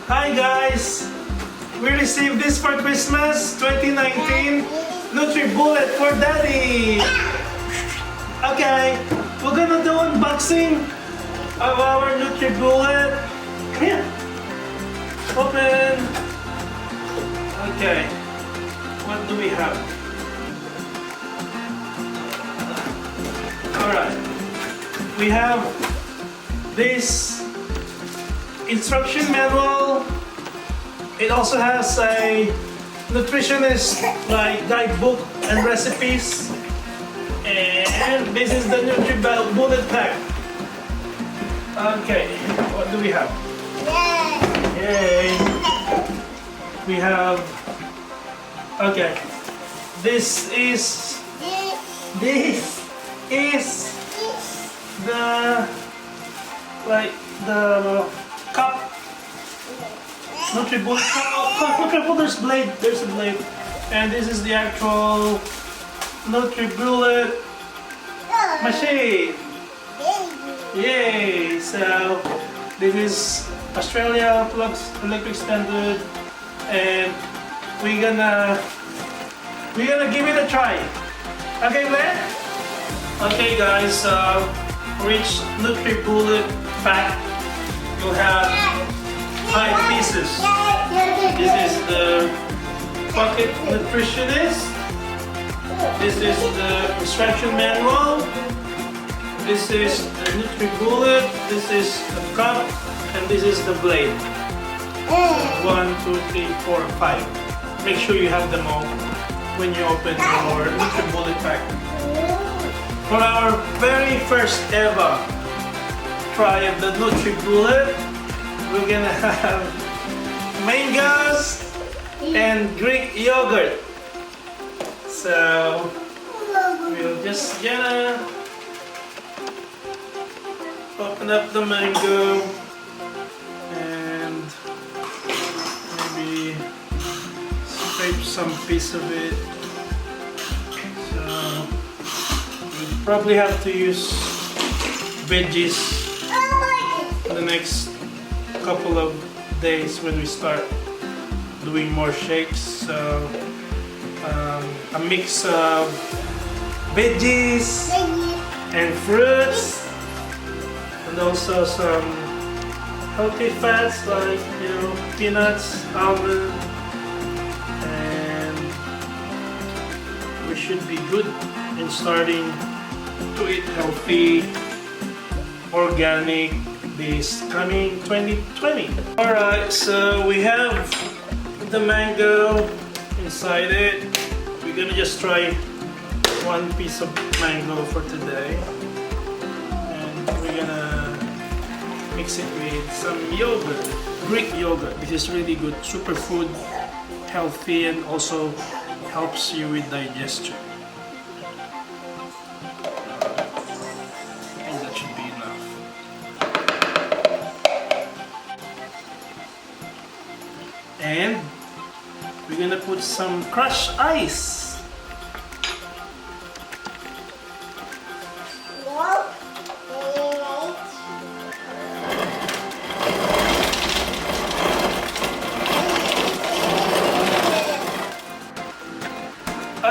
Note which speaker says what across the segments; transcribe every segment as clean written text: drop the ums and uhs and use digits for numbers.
Speaker 1: Hi guys! We received this for Christmas 2019 Nutribullet for Daddy! Okay, we're gonna do unboxing of our Nutribullet. Come here! Open! Okay, what do we have? Alright, we have this instruction manual. It also has a nutritionist guidebook and recipes. And this is the Nutribullet pack. Okay, what do we have? Yay! We have, okay, this is the cup. Nutribullet cup. Oh, there's blade. There's a blade. And this is the actual Nutribullet machine. Yay! So this is Australia Flux Electric Standard, and we're gonna give it a try. Okay, Blair? Okay, guys. For each Nutribullet pack, you'll have 5 pieces. This is the pocket nutritionist. This is the instruction manual. This is the Nutribullet. This is the cup, and this is the blade. 1, 2, 3, 4, 5. Make sure you have them all when you open your Nutribullet pack. For our very first ever try of the Nutribullet, we're gonna have mangoes and Greek yogurt. So we'll just gonna open up the mango and maybe scrape some piece of it. So we'll probably have to use veggies the next couple of days when we start doing more shakes. So a mix of veggies and fruits, and also some healthy fats like peanuts, almond, and we should be good in starting to eat healthy, organic this coming 2020. Alright, so we have the mango inside it. We're gonna just try 1 piece of mango for today, and we're gonna mix it with some yogurt, Greek yogurt. This is really good, superfood, healthy, and also helps you with digestion. And that should be enough. And we're gonna put some crushed ice.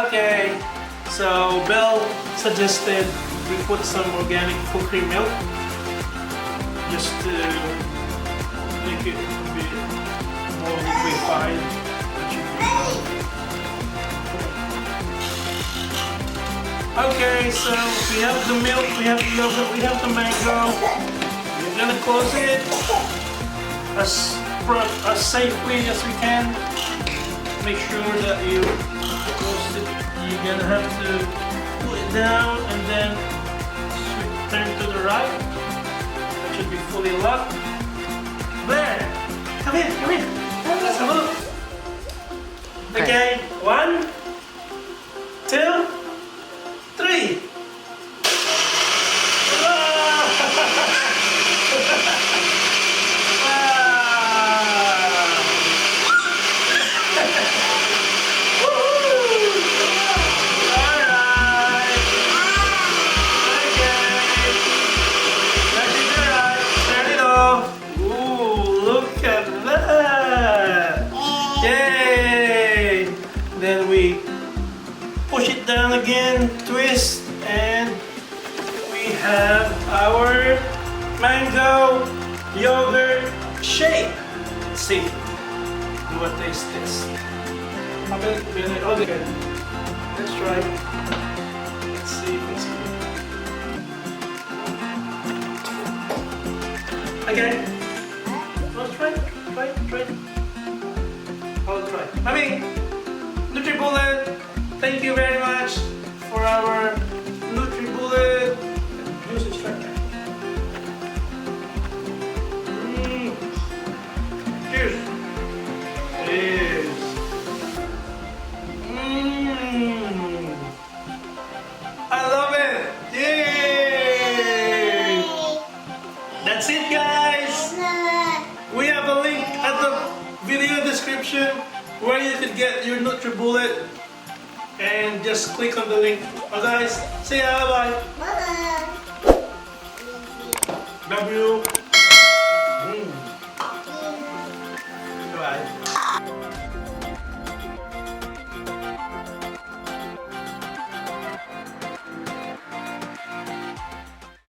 Speaker 1: Okay, so Belle suggested we put some organic full cream milk just to make it a bit more liquefied. Okay, so we have the milk, we have the yogurt, we have the mango. We're gonna close it as safely as we can. Make sure that you close it. You're gonna have to pull it down and then turn to the right. That should be fully locked. Blair, come here. Let's have a look. Okay, 1, 2, 3. Ooh, look at that! mango yogurt shake. Let's see. Do a taste test. Okay, okay. Let's try. Let's see if it's good. Again. Let's try. Try. I'll try. I mean, Nutribullet, thank you very much for our Nutribullet juice extractor. Cheers. Cheers. I love it. Yay! That's it, guys. We have a link at the video description where you can get your Nutribullet, and just click on the link. Oh, guys, say bye.
Speaker 2: Bye.
Speaker 1: Love you.